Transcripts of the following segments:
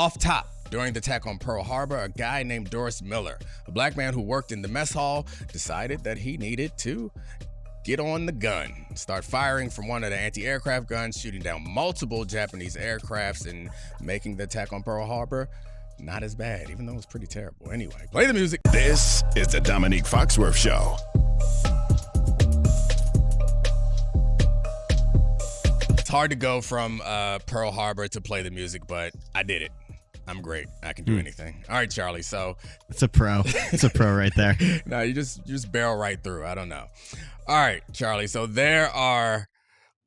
Off top, during the attack on Pearl Harbor, a guy named Doris Miller, a black man who worked in the mess hall, decided that he needed to get on the gun, start firing from one of the anti-aircraft guns, shooting down multiple Japanese aircrafts and making the attack on Pearl Harbor not as bad, even though it was pretty terrible. Anyway, play the music. This is the Domonique Foxworth Show. It's hard to go from Pearl Harbor to play the music, but I did it. I'm great. I can do anything. All right, Charlie. So it's a pro. It's a pro right there. No, you just barrel right through. I don't know. All right, Charlie. So there are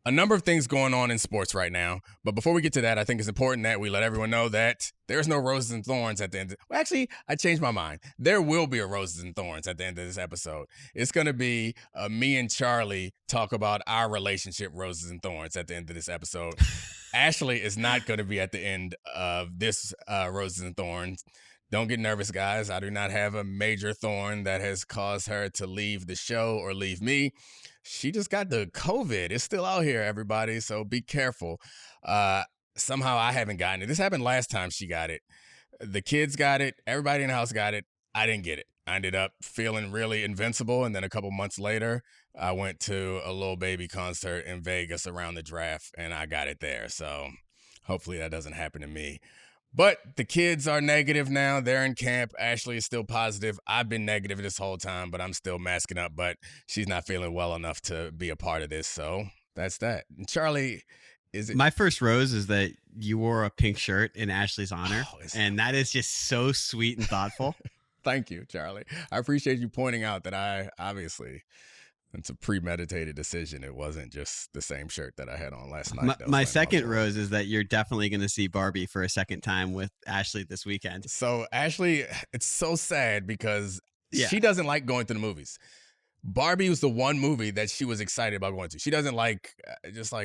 a number of things going on in sports right now. But before we get to that, I think it's important that we let everyone know that there's no roses and thorns at the end. Well, actually, I changed my mind. There will be a roses and thorns at the end of this episode. It's going to be me and Charlie talk about our relationship, roses and thorns, at the end of this episode. Ashley is not going to be at the end of this roses and thorns. Don't get nervous, guys. I do not have a major thorn that has caused her to leave the show or leave me. She just got the COVID. It's still out here, everybody, so be careful. Somehow I haven't gotten it. This happened last time she got it. The kids got it. Everybody in the house got it. I didn't get it. I ended up feeling really invincible, and then a couple months later, I went to a Lil Baby concert in Vegas around the draft, and I got it there. So hopefully that doesn't happen to me. But the kids are negative now. They're in camp. Ashley is still positive. I've been negative this whole time, but I'm still masking up. But she's not feeling well enough to be a part of this. So that's that. And Charlie, is it? My first rose is that you wore a pink shirt in Ashley's honor. And that is just so sweet and thoughtful. Thank you, Charlie. I appreciate you pointing out that it's a premeditated decision. It wasn't just the same shirt that I had on last night. My second rose is that you're definitely going to see Barbie for a second time with Ashley this weekend. So Ashley, it's so sad because she doesn't like going to the movies. Barbie was the one movie that she was excited about going to. She doesn't like,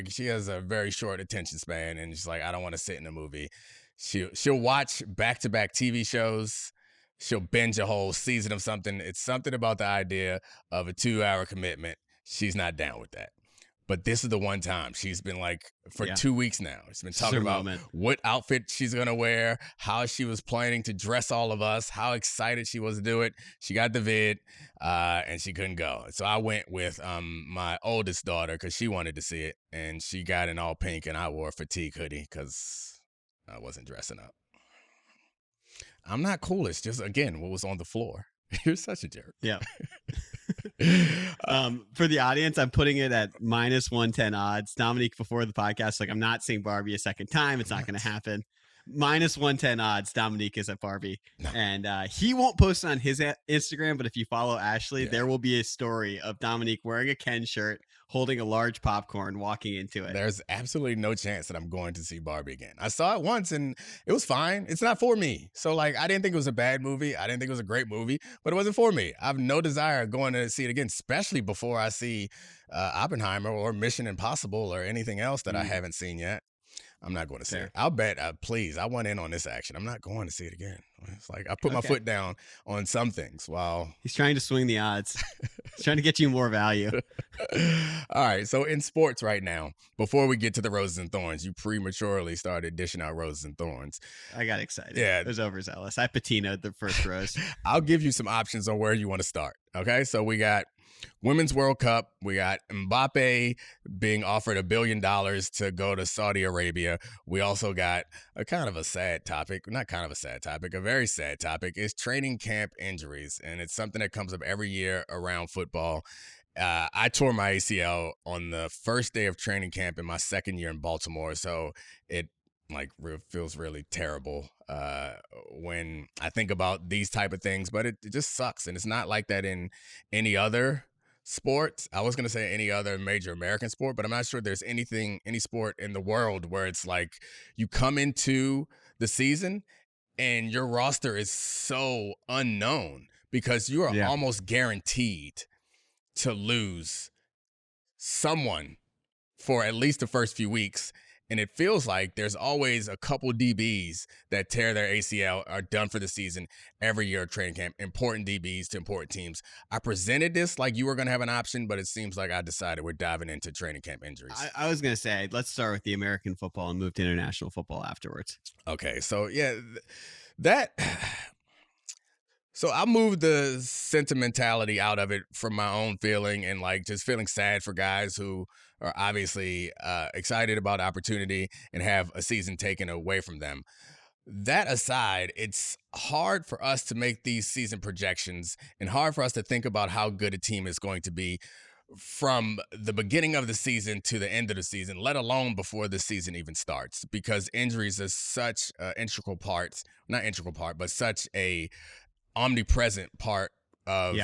she has a very short attention span, and she's like, I don't want to sit in a movie. She'll watch back-to-back TV shows. She'll binge a whole season of something. It's something about the idea of a 2-hour commitment. She's not down with that. But this is the one time. She's been for 2 weeks now. She's been talking about what outfit she's going to wear, how she was planning to dress all of us, how excited she was to do it. She got the vid, and she couldn't go. So I went with my oldest daughter because she wanted to see it, and she got an all pink, and I wore a fatigue hoodie because I wasn't dressing up. I'm not cool. It's just, again, what was on the floor. You're such a jerk. Yeah. For the audience, I'm putting it at -110 odds. Domonique, before the podcast, I'm not seeing Barbie a second time. It's not going to happen. -110 odds. Domonique is at Barbie. No. And he won't post it on his Instagram, but if you follow Ashley, there will be a story of Domonique wearing a Ken shirt, holding a large popcorn, walking into it. There's absolutely no chance that I'm going to see Barbie again. I saw it once and it was fine. It's not for me. So I didn't think it was a bad movie. I didn't think it was a great movie, but it wasn't for me. I have no desire going to see it again, especially before I see Oppenheimer or Mission Impossible or anything else that I haven't seen yet. I'm not going to see it. I'll bet, please, I went in on this action. I'm not going to see it again. It's I put my foot down on some things while... He's trying to swing the odds. He's trying to get you more value. All right, so in sports right now, before we get to the roses and thorns, you prematurely started dishing out roses and thorns. I got excited. Yeah. It was overzealous. I patinaed the first rose. I'll give you some options on where you want to start, okay? So we got Women's World Cup. We got Mbappe being offered $1 billion to go to Saudi Arabia. We also got a kind of a sad topic, not kind of a sad topic, a very sad topic, is training camp injuries. And it's something that comes up every year around football. I tore my ACL on the first day of training camp in my second year in Baltimore. So it feels really terrible when I think about these type of things, but it just sucks. And it's not like that in any other sport. I was going to say any other major American sport, but I'm not sure there's any sport in the world where it's you come into the season and your roster is so unknown because you are almost guaranteed to lose someone for at least the first few weeks. And it feels like there's always a couple DBs that tear their ACL, are done for the season every year at training camp, important DBs to important teams. I presented this like you were going to have an option, but it seems like I decided we're diving into training camp injuries. I was going to say, let's start with the American football and move to international football afterwards. Okay, so yeah, so I moved the sentimentality out of it from my own feeling and like just feeling sad for guys who are obviously excited about opportunity and have a season taken away from them. That aside, it's hard for us to make these season projections and hard for us to think about how good a team is going to be from the beginning of the season to the end of the season, let alone before the season even starts, because injuries are such an integral part, not integral part, but such a omnipresent part of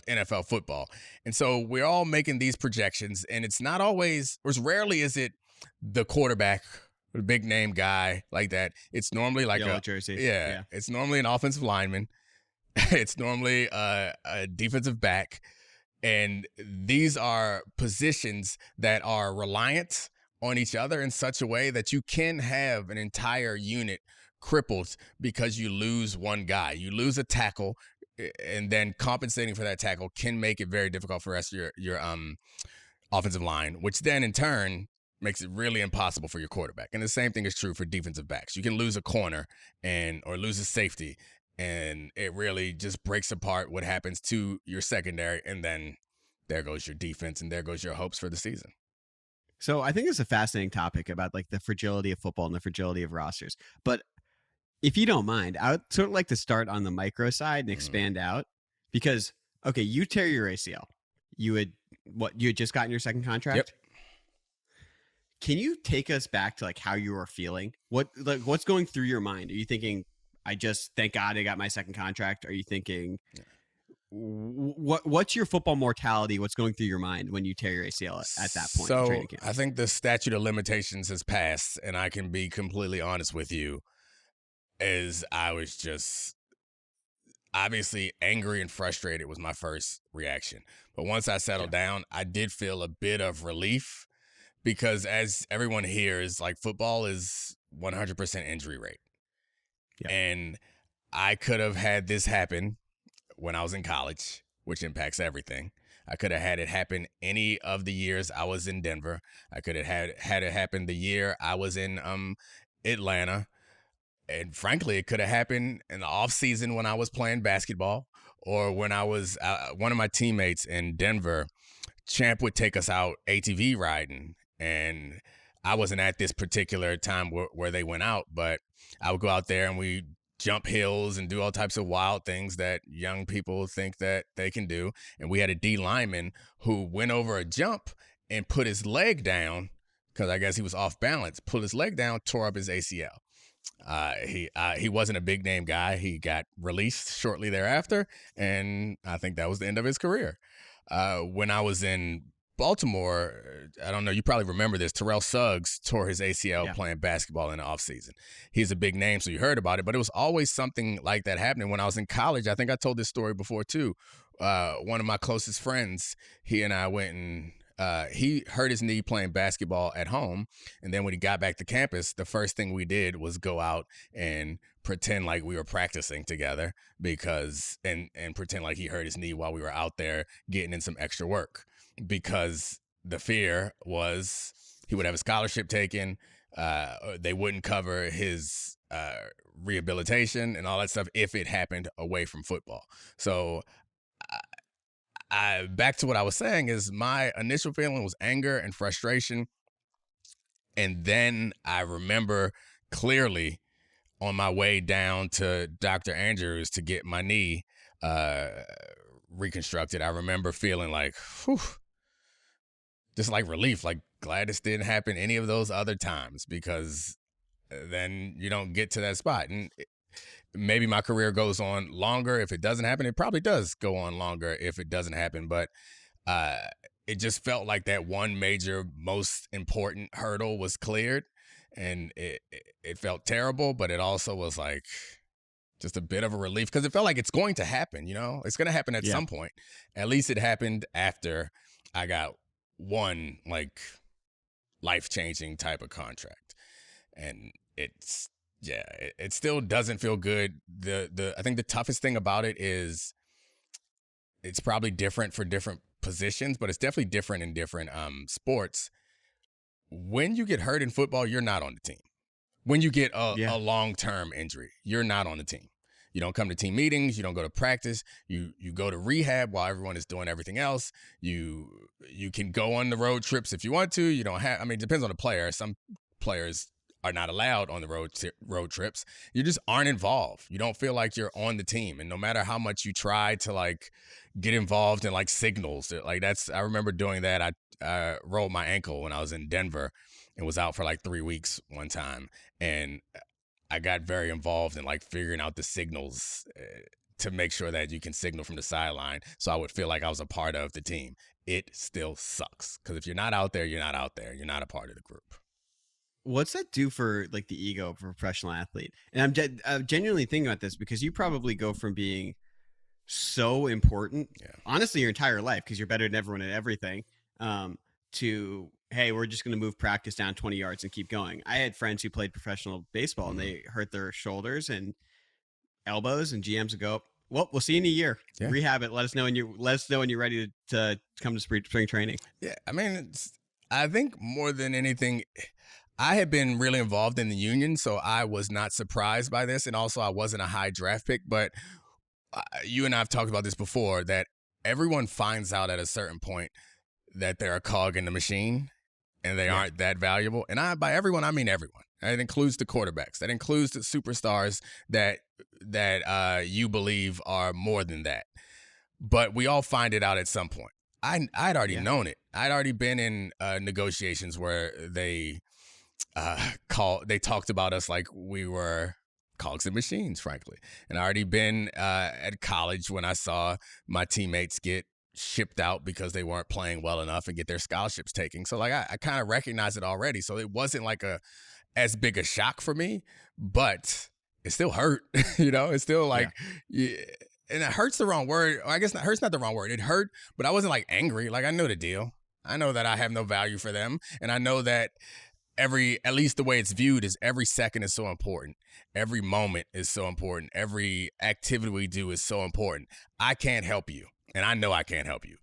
NFL football. And so we're all making these projections, and it's not always, or as rarely is it the quarterback, the big name guy like that. It's normally like yellow jersey. Yeah, it's normally an offensive lineman. It's normally a defensive back. And these are positions that are reliant on each other in such a way that you can have an entire unit crippled because you lose one guy. You lose a tackle, and then compensating for that tackle can make it very difficult for the rest of your offensive line, which then in turn makes it really impossible for your quarterback. And the same thing is true for defensive backs. You can lose a corner or lose a safety, and it really just breaks apart what happens to your secondary, and then there goes your defense, and there goes your hopes for the season. So I think it's a fascinating topic about like the fragility of football and the fragility of rosters. But if you don't mind, I would sort of like to start on the micro side and expand out, because, okay, you tear your ACL. You had just gotten your second contract? Yep. Can you take us back to like how you were feeling? What's going through your mind? Are you thinking, thank God I got my second contract? Are you thinking, what's your football mortality? What's going through your mind when you tear your ACL at that point in training camp? I think the statute of limitations has passed, and I can be completely honest with you, as I was just obviously angry and frustrated was my first reaction. But once I settled down, I did feel a bit of relief, because as everyone hears, like, football is 100% injury rate. Yeah. And I could have had this happen when I was in college, which impacts everything. I could have had it happen any of the years I was in Denver. I could have had it happen the year I was in Atlanta. And frankly, it could have happened in the off season when I was playing basketball, or when I was one of my teammates in Denver. Champ would take us out ATV riding, and I wasn't at this particular time where they went out, but I would go out there and we jump hills and do all types of wild things that young people think that they can do. And we had a D lineman who went over a jump and put his leg down, because I guess he was off balance, put his leg down, tore up his ACL. He wasn't a big name guy. He got released shortly thereafter, and I think that was the end of his career. When I was in Baltimore, I don't know, you probably remember this, Terrell Suggs tore his ACL playing basketball in the offseason. He's a big name, so you heard about it, but it was always something like that happening. When I was in college, I think I told this story before too. One of my closest friends, he and I went and he hurt his knee playing basketball at home. And then when he got back to campus, the first thing we did was go out and pretend like we were practicing together, and pretend like he hurt his knee while we were out there getting in some extra work, because the fear was he would have a scholarship taken. They wouldn't cover his rehabilitation and all that stuff if it happened away from football. So back to what I was saying is my initial feeling was anger and frustration. And then I remember clearly on my way down to Dr. Andrews to get my knee reconstructed, I remember feeling like, whew, just like relief, like glad this didn't happen any of those other times, because then you don't get to that spot. And maybe my career goes on longer if it doesn't happen. It probably does go on longer if it doesn't happen. But it just felt like that one major, most important hurdle was cleared. And it felt terrible, but it also was like just a bit of a relief, because it felt like it's going to happen, you know? It's going to happen at some point. At least it happened after I got one, like, life-changing type of contract. And it still doesn't feel good. I think the toughest thing about it is it's probably different for different positions, but it's definitely different in different sports. When you get hurt in football, you're not on the team. When you get a long-term injury, you're not on the team. You don't come to team meetings. You don't go to practice. You go to rehab while everyone is doing everything else. You can go on the road trips if you want to. You don't have. I mean, it depends on the player. Some players are not allowed on the road trips. You just aren't involved. You don't feel like you're on the team. And no matter how much you try to like get involved in like signals, like I remember doing that. I rolled my ankle when I was in Denver and was out for like 3 weeks one time. And I got very involved in like figuring out the signals to make sure that you can signal from the sideline. So I would feel like I was a part of the team. It still sucks because if you're not out there, you're not out there. You're not a part of the group. What's that do for like the ego of a professional athlete? And I'm genuinely thinking about this because you probably go from being so important, honestly, your entire life, because you're better than everyone at everything, to, hey, we're just going to move practice down 20 yards and keep going. I had friends who played professional baseball and they hurt their shoulders and elbows, and GMs would go, well, we'll see you in a year. Yeah. Rehab it. Let us know when you're ready to come to spring training. Yeah, I mean, I think more than anything, I had been really involved in the union, so I was not surprised by this. And also, I wasn't a high draft pick, but you and I have talked about this before, that everyone finds out at a certain point that they're a cog in the machine and they aren't that valuable. And by everyone, I mean everyone. That includes the quarterbacks. That includes the superstars that you believe are more than that. But we all find it out at some point. I'd already known it. I'd already been in negotiations where they talked about us like we were cogs and machines, frankly. And I already been at college when I saw my teammates get shipped out because they weren't playing well enough and get their scholarships taken. So like I kind of recognized it already. So it wasn't like as big a shock for me, but it still hurt. It's still like, and it hurt's the wrong word. I guess hurt's not the wrong word. It hurt, but I wasn't like angry. Like I know the deal. I know that I have no value for them. And I know that at least the way it's viewed is every second is so important. Every moment is so important. Every activity we do is so important. I can't help you. And I know I can't help you.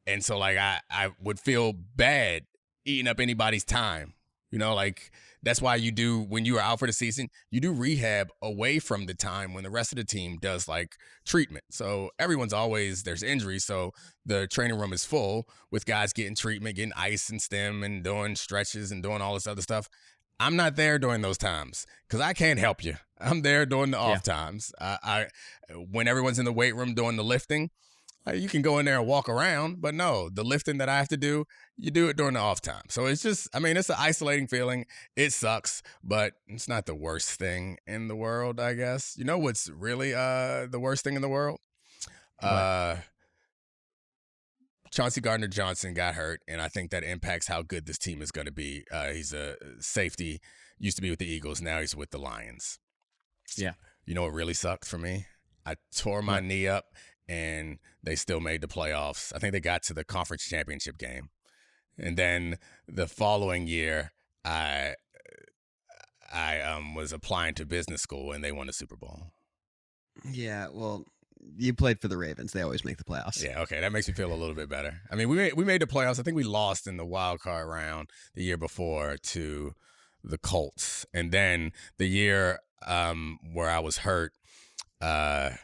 And so like I would feel bad eating up anybody's time. Like that's why when you are out for the season, you do rehab away from the time when the rest of the team does like treatment. So there's injuries. So the training room is full with guys getting treatment, getting ice and stim and doing stretches and doing all this other stuff. I'm not there during those times because I can't help you. I'm there during the off times. When everyone's in the weight room doing the lifting, you can go in there and walk around, but no, the lifting that I have to do, you do it during the off time. So it's just, it's an isolating feeling. It sucks, but it's not the worst thing in the world, I guess. You know what's really the worst thing in the world? Chauncey Gardner-Johnson got hurt, and I think that impacts how good this team is going to be. He's a safety, used to be with the Eagles, now he's with the Lions. Yeah. You know what really sucked for me? I tore my knee up, and they still made the playoffs. I think they got to the conference championship game. And then the following year, I was applying to business school, and they won the Super Bowl. Yeah, well, you played for the Ravens. They always make the playoffs. Yeah, okay, that makes me feel a little bit better. I mean, we made the playoffs. I think we lost in the wild card round the year before to the Colts. And then the year where I was hurt, that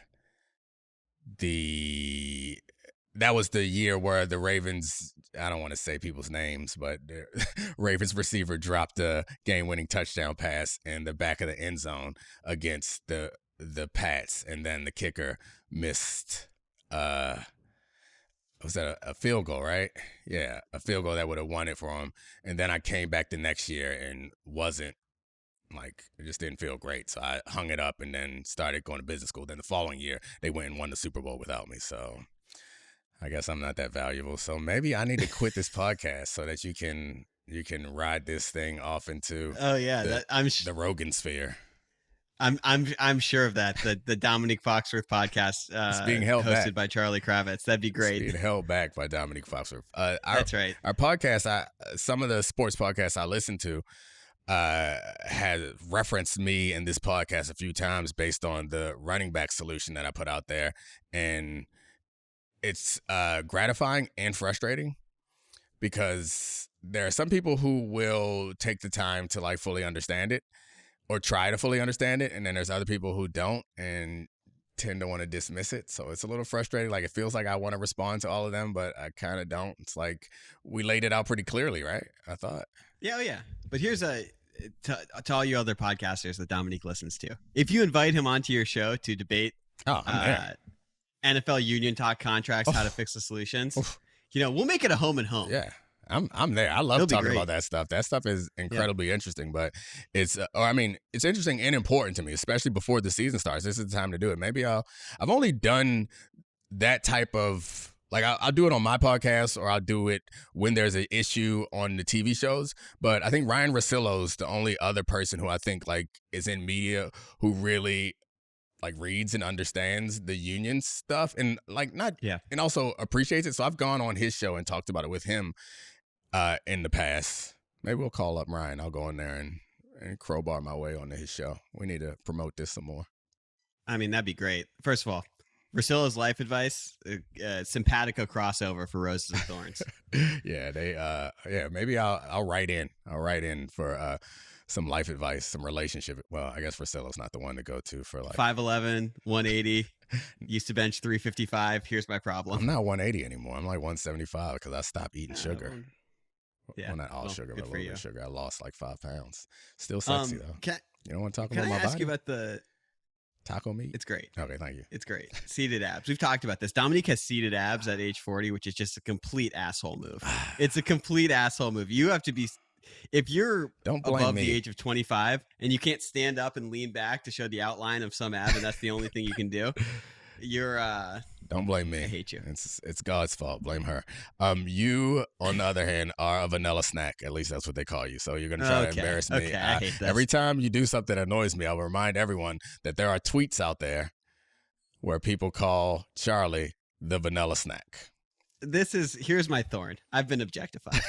was the year where the Ravens, I don't want to say people's names, but the Ravens receiver dropped a game-winning touchdown pass in the back of the end zone against the Pats, and then the kicker missed was that a field goal, right? Yeah, a field goal that would have won it for him. And then I came back the next year and it just didn't feel great. So I hung it up and then started going to business school. Then the following year, they went and won the Super Bowl without me. So I guess I'm not that valuable. So maybe I need to quit this podcast so that you can ride this thing off into the Rogan sphere. I'm sure of that. The Domonique Foxworth podcast It's being held hosted back by Charlie Kravitz. That'd be great. It's being held back by Domonique Foxworth. That's right. Our podcast, some of the sports podcasts I listen to, had referenced me in this podcast a few times based on the running back solution that I put out there, and it's gratifying and frustrating because there are some people who will take the time to like fully understand it or try to fully understand it, and then there's other people who don't and tend to want to dismiss it. So it's a little frustrating. Like, it feels like I want to respond to all of them, but I kind of don't. It's like we laid it out pretty clearly, right? I thought. Yeah, but here's to all you other podcasters that Domonique listens to. If you invite him onto your show to debate NFL union talk contracts, how to fix the solutions, we'll make it a home and home. Yeah. I'm there. I love talking about that stuff. That stuff is incredibly interesting, but it's interesting and important to me, especially before the season starts. This is the time to do it. Maybe I've only done that type of, like, I'll do it on my podcast or I'll do it when there's an issue on the TV shows. But I think Ryan Russillo's the only other person who I think like is in media who really like reads and understands the union stuff and like and also appreciates it. So I've gone on his show and talked about it with him in the past. Maybe we'll call up Ryan. I'll go in there and crowbar my way onto his show. We need to promote this some more. I mean, that'd be great. First of all, Russillo's life advice, simpatico crossover for Roses and Thorns. Maybe I'll write in. I'll write in for some life advice, some relationship. Well, I guess Russillo's not the one to go to for like 5'11", 180, used to bench 355. Here's my problem. I'm not 180 anymore. I'm like 175 because I stopped eating sugar. Well, not all sugar, but a little bit of sugar. I lost like 5 pounds. Still sexy though. You don't want to talk about my body? Can I ask you about the taco meat? It's great. Okay, thank you. It's great. Seated abs. We've talked about this. Domonique has seated abs at age 40, which is just a complete asshole move. It's a complete asshole move. You have to be, if you're above the age of 25 and you can't stand up and lean back to show the outline of some ab, and that's the only thing you can do, you're don't blame me. I hate you. It's God's fault. Blame her. You, on the other hand, are a vanilla snack. At least that's what they call you. So you're gonna try to embarrass me. Okay, I hate this. Every time you do something that annoys me, I'll remind everyone that there are tweets out there where people call Charlie the vanilla snack. Here's my thorn. I've been objectified.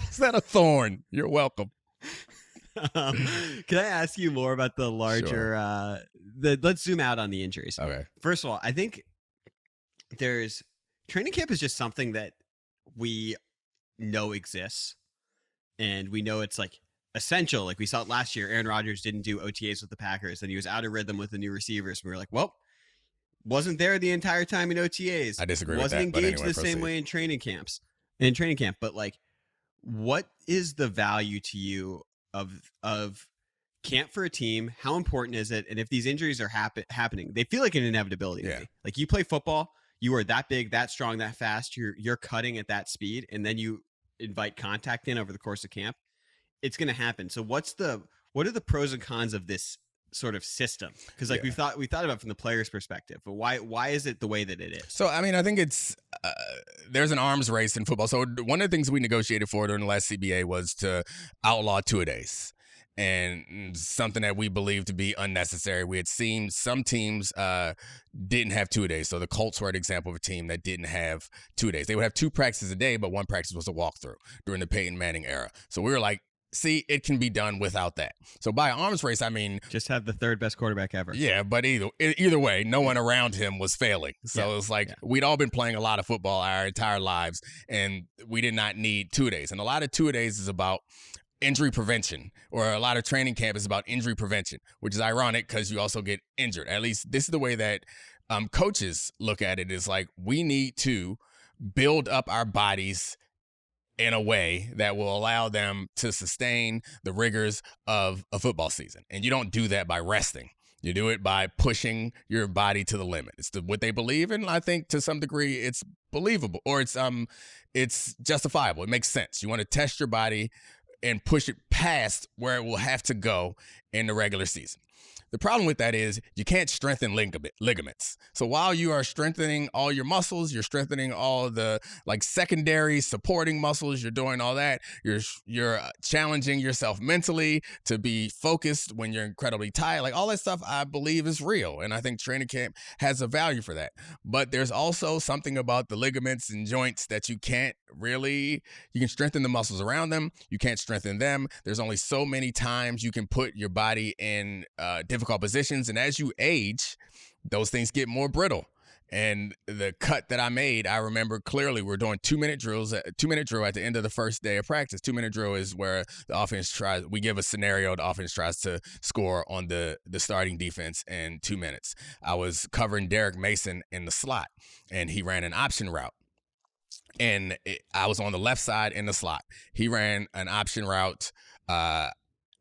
Is that a thorn? You're welcome. Can I ask you more about the larger? Let's zoom out on the injuries. Okay. First of all, I think training camp is just something that we know exists, and we know it's like essential. Like we saw it last year. Aaron Rodgers didn't do OTAs with the Packers, and he was out of rhythm with the new receivers. And we were like, well, wasn't there the entire time in OTAs. I disagree with that. Wasn't engaged the same way in training camp. But like, what is the value to you of camp for a team? How important is it? And if these injuries are happening, they feel like an inevitability to me. Like, you play football, you are that big, that strong, that fast, you're cutting at that speed, and then you invite contact in over the course of camp. It's going to happen. So what are the pros and cons of this sort of system? Because like we thought about it from the player's perspective, but why is it the way that it is? So I mean, I think it's there's an arms race in football. So one of the things we negotiated for during the last CBA was to outlaw 2-a-days, and something that we believed to be unnecessary. We had seen some teams didn't have 2-a-days. So the Colts were an example of a team that didn't have 2-a-days. They would have 2 practices a day, but one practice was a walkthrough during the Peyton Manning era. So we were like, see, it can be done without that. So by arms race, I mean just have the third best quarterback ever. Yeah, but either way, no one around him was failing. So it's like we'd all been playing a lot of football our entire lives, and we did not need 2-a-days. And a lot of 2-a-days is about injury prevention, or a lot of training camp is about injury prevention, which is ironic because you also get injured. At least this is the way that coaches look at it, is like, we need to build up our bodies in a way that will allow them to sustain the rigors of a football season. And you don't do that by resting. You do it by pushing your body to the limit. It's what they believe in. I think to some degree it's believable, or it's justifiable. It makes sense. You want to test your body and push it past where it will have to go in the regular season. The problem with that is you can't strengthen ligaments. So while you are strengthening all your muscles, you're strengthening all the like secondary supporting muscles, you're doing all that. You're challenging yourself mentally to be focused when you're incredibly tired. Like all that stuff I believe is real. And I think training camp has a value for that. But there's also something about the ligaments and joints that you can strengthen the muscles around them. You can't strengthen them. There's only so many times you can put your body in difficult positions. And as you age, those things get more brittle. And the cut that I made, I remember clearly we're doing 2-minute drills, 2-minute drill at the end of the first day of practice. 2-minute drill is where the offense we give a scenario, the offense tries to score on the starting defense in 2 minutes. I was covering Derek Mason in the slot, and he ran an option route. And I was on the left side in the slot. He ran an option route, and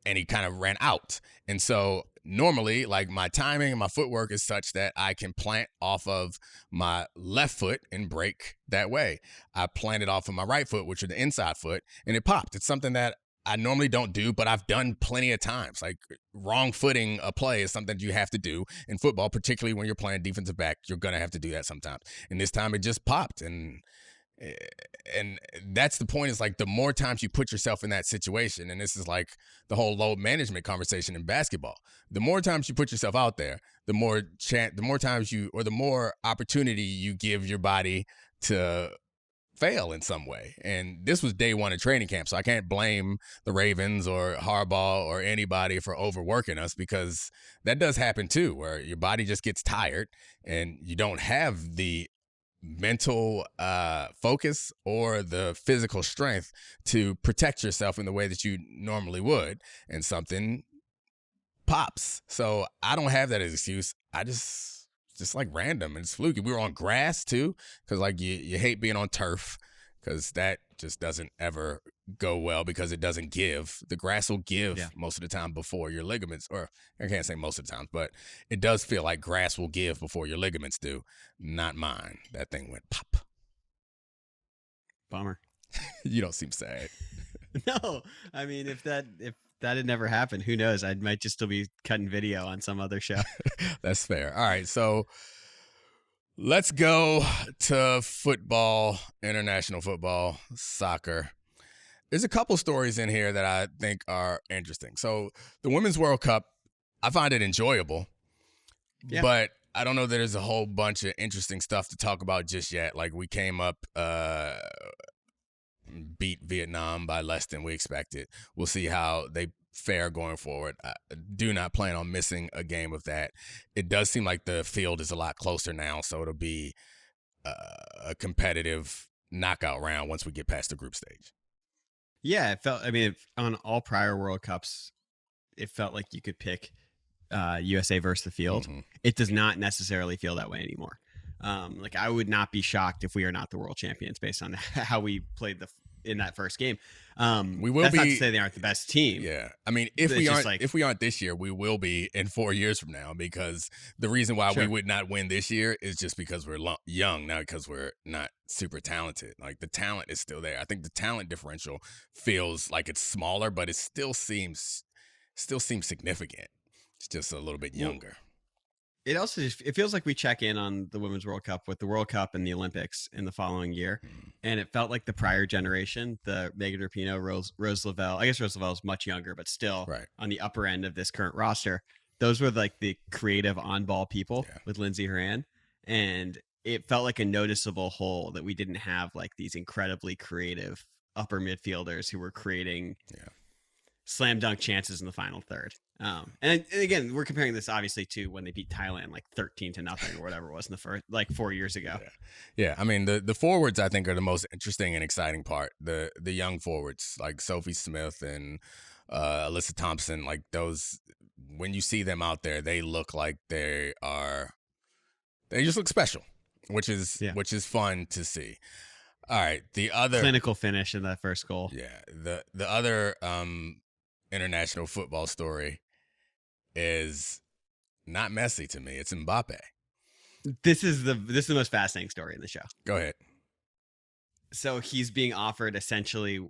he kind of ran out. And so normally, like my timing and my footwork is such that I can plant off of my left foot and break that way. I planted off of my right foot, which is the inside foot, and it popped. It's something that I normally don't do, but I've done plenty of times. Like wrong footing a play is something you have to do in football, particularly when you're playing defensive back. You're going to have to do that sometimes. And this time it just popped. And that's the point, is like the more times you put yourself in that situation, and this is like the whole load management conversation in basketball, the more times you put yourself out there, the more times the more opportunity you give your body to fail in some way. And this was day one of training camp, so I can't blame the Ravens or Harbaugh or anybody for overworking us, because that does happen too, where your body just gets tired and you don't have the mental focus or the physical strength to protect yourself in the way that you normally would, and something pops. So I don't have that as an excuse. I just like random and it's fluky. We were on grass too, because like you hate being on turf, because that just doesn't ever go well, because it doesn't give. The grass will give most of the time before your ligaments, or I can't say most of the time, but it does feel like grass will give before your ligaments do. Not mine. That thing went pop. Bummer. You don't seem sad. No, I mean, if that had never happened, who knows? I might just still be cutting video on some other show. That's fair. All right, so let's go to football, international football, soccer. There's a couple stories in here that I think are interesting. So the Women's World Cup, I find it enjoyable, but I don't know that there's a whole bunch of interesting stuff to talk about just yet. Like we came up, beat Vietnam by less than we expected. We'll see how they fare going forward. I do not plan on missing a game of that. It does seem like the field is a lot closer now, so it'll be a competitive knockout round once we get past the group stage. Yeah, it felt, I mean, on all prior World Cups, it felt like you could pick USA versus the field. Mm-hmm. It does not necessarily feel that way anymore. Like I would not be shocked if we are not the world champions based on how we played in that first game. We will that's be. Not to say they aren't the best team. Yeah, I mean, if we aren't this year, we will be in 4 years from now, because the reason why we would not win this year is just because we're young, not because we're not super talented. Like the talent is still there. I think the talent differential feels like it's smaller, but it still seems significant. It's just a little bit younger. Well, it also it feels like we check in on the Women's World Cup with the World Cup and the Olympics in the following year. And it felt like the prior generation, the Megan Rapinoe, Rose Lavelle. I guess Rose Lavelle is much younger, but still on the upper end of this current roster. Those were like the creative on-ball people with Lindsey Horan. And it felt like a noticeable hole that we didn't have like these incredibly creative upper midfielders who were creating slam dunk chances in the final third. And again, we're comparing this obviously to when they beat Thailand like 13-0 or whatever it was in the first, like 4 years ago. Yeah. I mean, the forwards I think are the most interesting and exciting part. The young forwards like Sophie Smith and Alyssa Thompson, like those, when you see them out there, they look like they just look special, which is fun to see. All right, the other clinical finish in that first goal. Yeah, the other international football story is not Messi to me. It's Mbappe. This is the most fascinating story in the show. Go ahead. So he's being offered essentially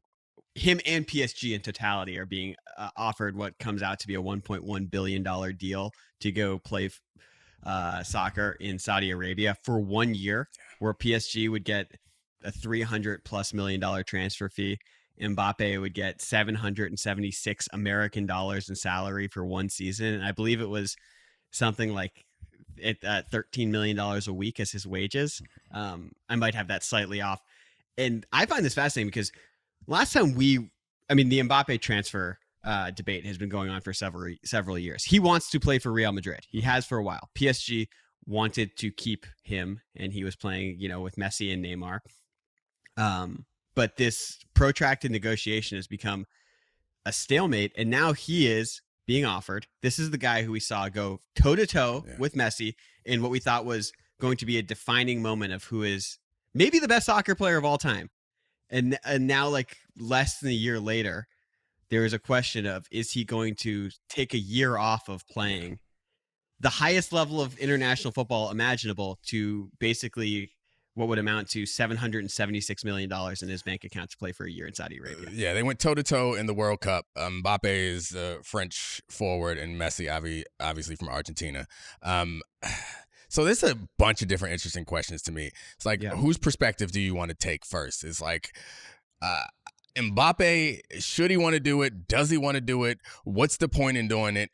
him and PSG in totality are being offered what comes out to be a $1.1 billion deal to go play soccer in Saudi Arabia for 1 year, where PSG would get a $300+ million transfer fee. Mbappe would get $776 American dollars in salary for one season. And I believe it was something like $13 million a week as his wages. I might have that slightly off. And I find this fascinating because last time the Mbappe transfer debate has been going on for several years. He wants to play for Real Madrid. He has for a while. PSG wanted to keep him, and he was playing, with Messi and Neymar. But this protracted negotiation has become a stalemate, and now he is being offered. This is the guy who we saw go toe-to-toe with Messi in what we thought was going to be a defining moment of who is maybe the best soccer player of all time. And now, like less than a year later, there is a question of, is he going to take a year off of playing the highest level of international football imaginable to basically what would amount to $776 million in his bank account to play for a year in Saudi Arabia? Yeah, they went toe-to-toe in the World Cup. Mbappe is French forward and Messi, obviously from Argentina. So there's a bunch of different interesting questions to me. It's like, whose perspective do you want to take first? It's like, Mbappe, should he want to do it? Does he want to do it? What's the point in doing it?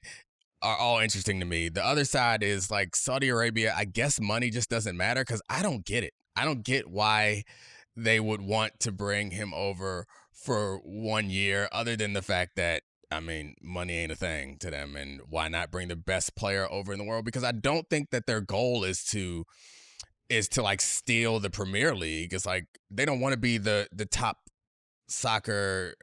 Are all interesting to me. The other side is like Saudi Arabia, I guess money just doesn't matter because I don't get it. I don't get why they would want to bring him over for 1 year other than the fact that, money ain't a thing to them, and why not bring the best player over in the world? Because I don't think that their goal is to like steal the Premier League. It's like they don't want to be the top soccer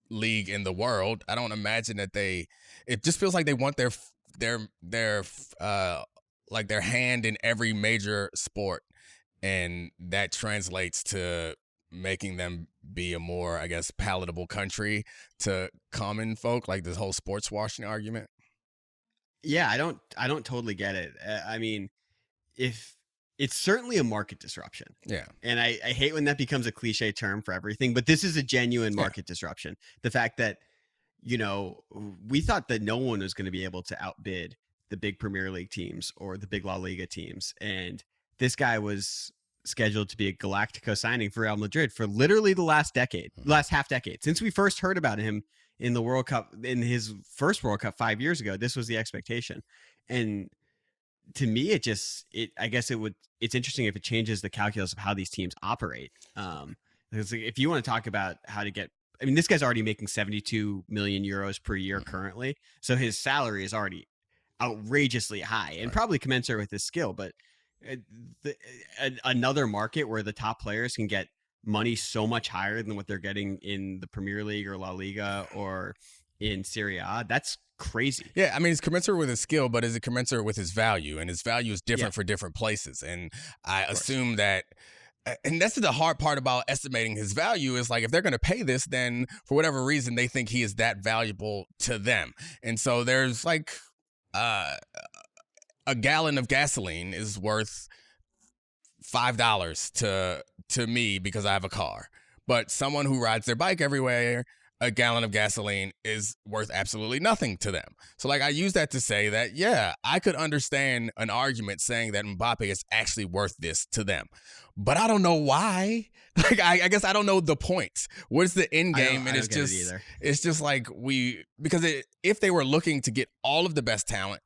league in the world. I don't imagine that it just feels like they want their like their hand in every major sport, and that translates to making them be a more, I guess, palatable country to common folk, like this whole sports washing argument. Yeah, I don't totally get it. If it's certainly a market disruption. Yeah. And I hate when that becomes a cliche term for everything, but this is a genuine market disruption. The fact that, we thought that no one was going to be able to outbid the big Premier League teams or the big La Liga teams. And this guy was scheduled to be a Galactico signing for Real Madrid for literally the last half decade. Since we first heard about him in the World Cup, in his first World Cup 5 years ago, this was the expectation. And to me, it's interesting if it changes the calculus of how these teams operate. Because if you want to talk about how to get, this guy's already making 72 million euros per year currently. So his salary is already outrageously high and probably commensurate with his skill. But another market where the top players can get money so much higher than what they're getting in the Premier League or La Liga or in Serie A, that's crazy. Yeah, it's commensurate with his skill, but is it commensurate with his value? And his value is different for different places. And I assume that, and that's the hard part about estimating his value, is like, if they're going to pay this, then for whatever reason, they think he is that valuable to them. And so there's like a gallon of gasoline is worth $5 to me because I have a car. But someone who rides their bike everywhere, a gallon of gasoline is worth absolutely nothing to them. So like, I use that to say that, yeah, I could understand an argument saying that Mbappe is actually worth this to them, but I don't know why. Like, I guess I don't know the points. What's the end game? And it's just like because if they were looking to get all of the best talent,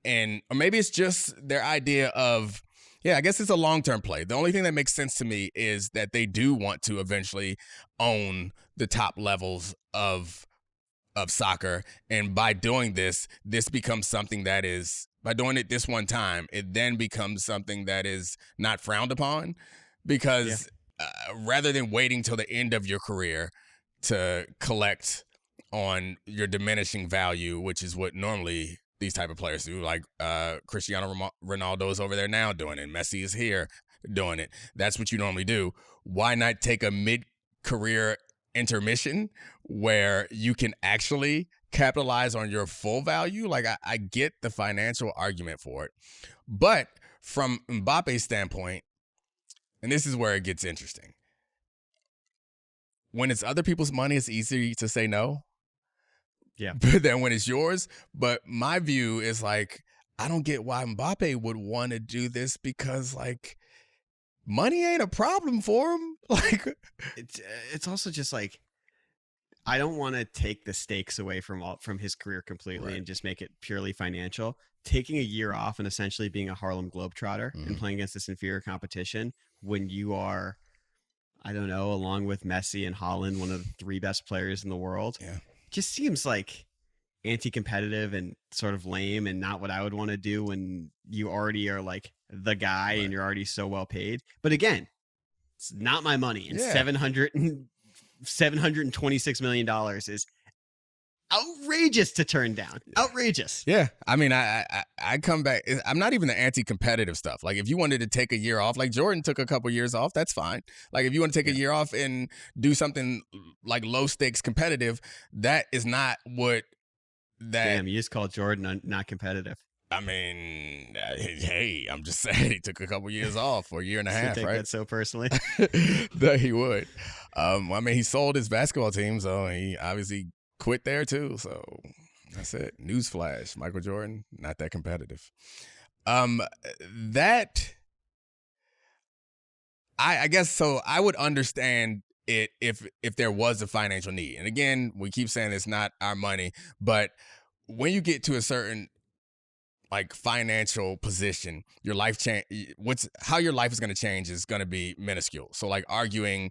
or maybe it's just their idea of, I guess it's a long-term play. The only thing that makes sense to me is that they do want to eventually own the top levels of soccer. And by doing this becomes something that is, by doing it this one time, it then becomes something that is not frowned upon, because rather than waiting till the end of your career to collect on your diminishing value, which is what normally these type of players do, like Cristiano Ronaldo is over there now doing it. Messi is here doing it. That's what you normally do. Why not take a mid-career intermission where you can actually capitalize on your full value? Like, I get the financial argument for it. But from Mbappe's standpoint, and this is where it gets interesting, when it's other people's money, it's easy to say no. Yeah. But then when it's yours, but my view is like, I don't get why Mbappe would want to do this because like money ain't a problem for him. Like it's also just like, I don't want to take the stakes away from his career completely and just make it purely financial. Taking a year off and essentially being a Harlem Globetrotter and playing against this inferior competition when you are, I don't know, along with Messi and Haaland, one of the 3 best players in the world, just seems like anti-competitive and sort of lame and not what I would want to do when you already are like the guy and you're already so well paid. But again, it's not my money, and $726 million is outrageous to turn down. Outrageous. Yeah. I mean, I come back. I'm not even the anti-competitive stuff. Like if you wanted to take a year off, like Jordan took a couple years off, that's fine. Like if you want to take a year off and do something like low stakes competitive, that is not what that. Damn, you just called Jordan not competitive. I mean, hey, I'm just saying he took a couple years off for a year and a half, take right? That so personally. That he would. I mean, he sold his basketball team, so he obviously quit there too. So that's it. Newsflash: Michael Jordan not that competitive. That I guess so. I would understand it if there was a financial need. And again, we keep saying it's not our money, but when you get to a certain like financial position, your life how your life is going to change is going to be minuscule. So like arguing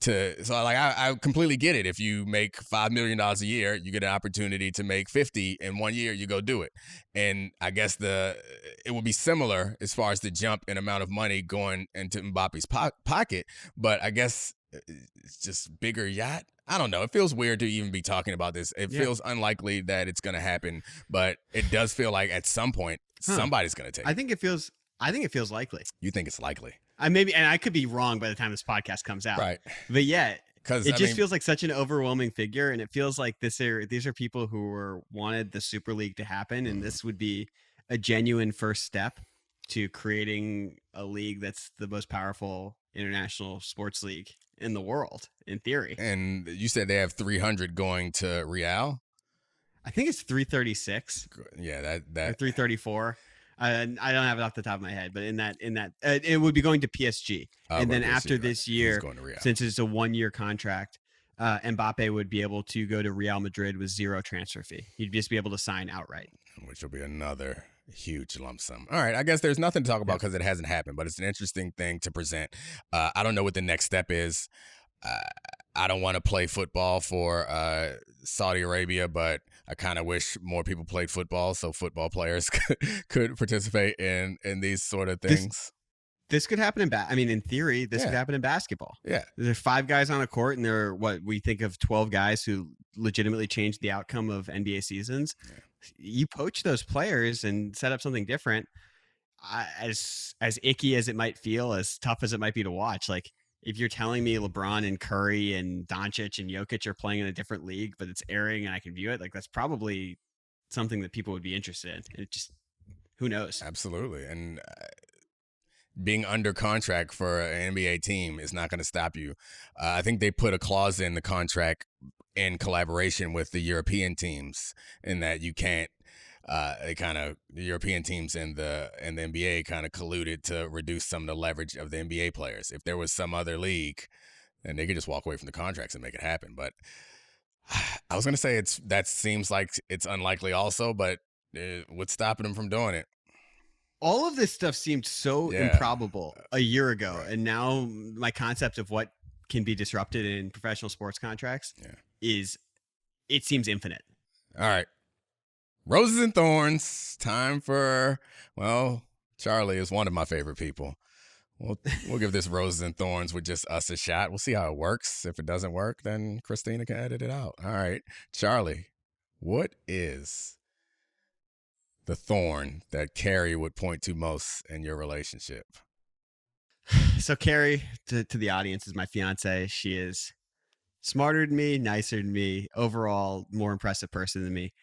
I completely get it. If you make $5 million a year, you get an opportunity to make 50 in 1 year, you go do it. And I guess it would be similar as far as the jump in amount of money going into Mbappe's pocket. But I guess it's just bigger yacht. I don't know. It feels weird to even be talking about this. It feels unlikely that it's going to happen, but it does feel like at some point somebody's going to take it. I think it feels likely. You think it's likely? And I could be wrong by the time this podcast comes out. Right. But yeah, because it just feels like such an overwhelming figure, and it feels like these are people who wanted the Super League to happen, and this would be a genuine first step to creating a league that's the most powerful international sports league in the world, in theory. And you said they have 300 going to Real? I think it's 336. Yeah, that or 334. I don't have it off the top of my head, but in that it would be going to PSG. And then after this year, since it's a 1-year contract, Mbappe would be able to go to Real Madrid with 0 transfer fee. He'd just be able to sign outright. Which will be another huge lump sum. All right, I guess there's nothing to talk about because it hasn't happened, but it's an interesting thing to present. I don't know what the next step is. I don't want to play football for Saudi Arabia, but I kind of wish more people played football so football players could participate in these sort of things. This could happen in theory, this could happen in basketball. Yeah. There's 5 guys on a court, and there are what we think of 12 guys who legitimately changed the outcome of NBA seasons. Yeah. You poach those players and set up something different. As icky as it might feel, as tough as it might be to watch, like if you're telling me LeBron and Curry and Doncic and Jokic are playing in a different league, but it's airing and I can view it, like that's probably something that people would be interested in. It just, who knows? Absolutely. And being under contract for an NBA team is not going to stop you. I think they put a clause in the contract in collaboration with the European teams in that you can't, the European teams and the NBA kind of colluded to reduce some of the leverage of the NBA players. If there was some other league, then they could just walk away from the contracts and make it happen. But I was going to say that seems like it's unlikely also, but what's stopping them from doing it? All of this stuff seemed so improbable a year ago. And now my concept of what can be disrupted in professional sports contracts it seems infinite. All right. Roses and Thorns. Time for, Charlie is one of my favorite people. We'll give this Roses and Thorns with just us a shot. We'll see how it works. If it doesn't work, then Christina can edit it out. All right. Charlie, what is the thorn that Carrie would point to most in your relationship? So Carrie, to the audience, is my fiance. She is smarter than me, nicer than me, overall more impressive person than me.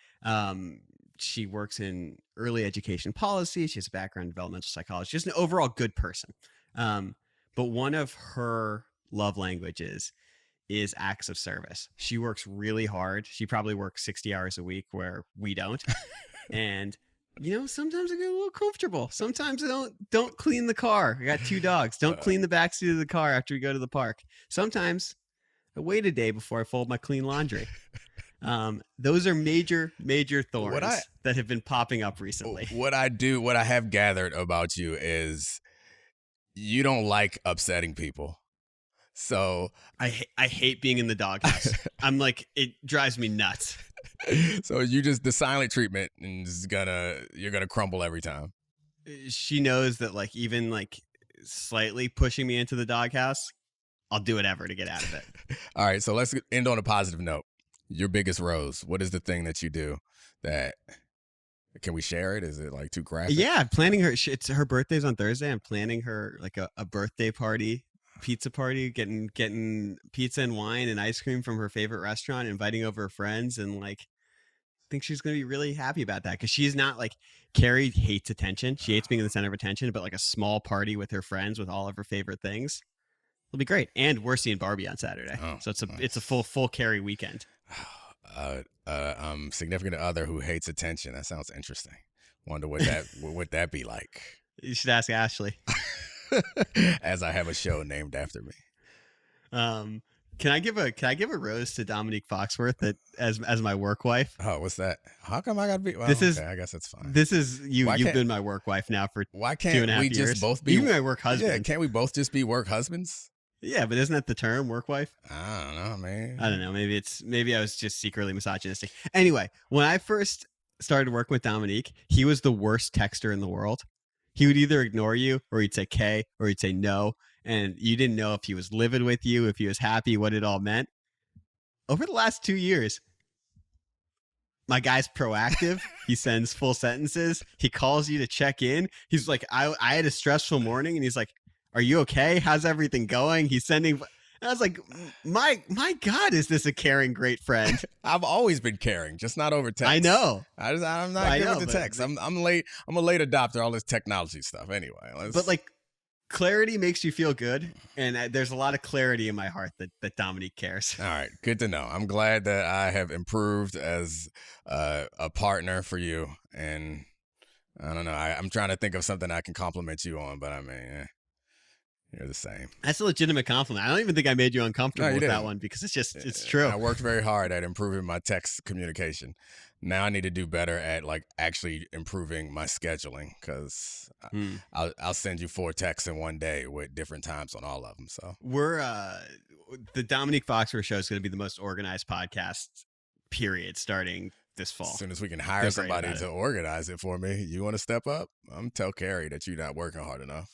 She works in early education policy. She has a background in developmental psychology. She's an overall good person. But one of her love languages is acts of service. She works really hard. She probably works 60 hours a week where we don't. And sometimes I get a little comfortable. Sometimes I don't clean the car. I got 2 dogs. Don't clean the backseat of the car after we go to the park. Sometimes I wait a day before I fold my clean laundry. Those are major thorns that have been popping up recently. What I have gathered about you is you don't like upsetting people. So I hate being in the doghouse. I'm like, it drives me nuts. So the silent treatment is you're gonna crumble every time. She knows that like even like slightly pushing me into the doghouse, I'll do whatever to get out of it. All right, so let's end on a positive note. Your biggest rose. What is the thing that you do that? Can we share it? Is it like too graphic? Yeah, I'm planning her. It's her birthday's on Thursday. I'm planning her like a birthday party. Pizza party, getting pizza and wine and ice cream from her favorite restaurant, inviting over her friends, and like I think she's gonna be really happy about that because she's not like Carrie hates attention. She hates being in the center of attention, but like a small party with her friends with all of her favorite things, it'll be great. And we're seeing Barbie on Saturday, so it's a full Carrie weekend. Significant other who hates attention. That sounds interesting. Wonder what would that be like. You should ask Ashley. As I have a show named after me. Can I give a rose to Domonique Foxworth as my work wife? Oh, what's that? How come I gotta be? Well, I guess that's fine. This is you. You've been my work wife now for why can't 2.5 we years. Just both be? You my work husband. Yeah, can't we both just be work husbands? Yeah, but isn't that the term, work wife? I don't know, man. I don't know. Maybe I was just secretly misogynistic. Anyway, when I first started working with Domonique, he was the worst texter in the world. He would either ignore you or he'd say K or he'd say no. And you didn't know if he was livid with you, if he was happy, what it all meant. Over the last 2 years, my guy's proactive. He sends full sentences. He calls you to check in. He's like, I had a stressful morning. And he's like, are you okay? How's everything going? He's sending. And I was like, my God, is this a caring, great friend? I've always been caring, just not over text. I know. I'm not good with the text. I'm late. I'm a late adopter. All this technology stuff. Anyway, but like clarity makes you feel good, and there's a lot of clarity in my heart that Domonique cares. All right, good to know. I'm glad that I have improved as a partner for you, and I don't know. I'm trying to think of something I can compliment you on, but I mean. You're the same. That's a legitimate compliment. I don't even think I made you uncomfortable with that one because it's true. I worked very hard at improving my text communication. Now I need to do better at like actually improving my scheduling because I'll send you 4 texts in one day with different times on all of them. So we're the Domonique Foxworth Show is going to be the most organized podcast period starting this fall. As soon as we can hire somebody to organize it for me, you want to step up? I'm tell Carrie that you're not working hard enough.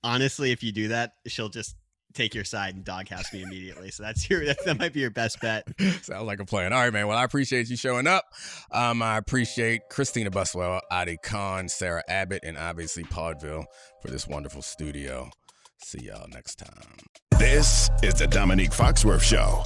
Honestly, if you do that, she'll just take your side and doghouse me immediately. So that might be your best bet. Sounds like a plan. All right, man. Well, I appreciate you showing up. I appreciate Christina Buswell, Adi Khan, Sarah Abbott, and obviously Podville for this wonderful studio. See y'all next time. This is the Domonique Foxworth Show.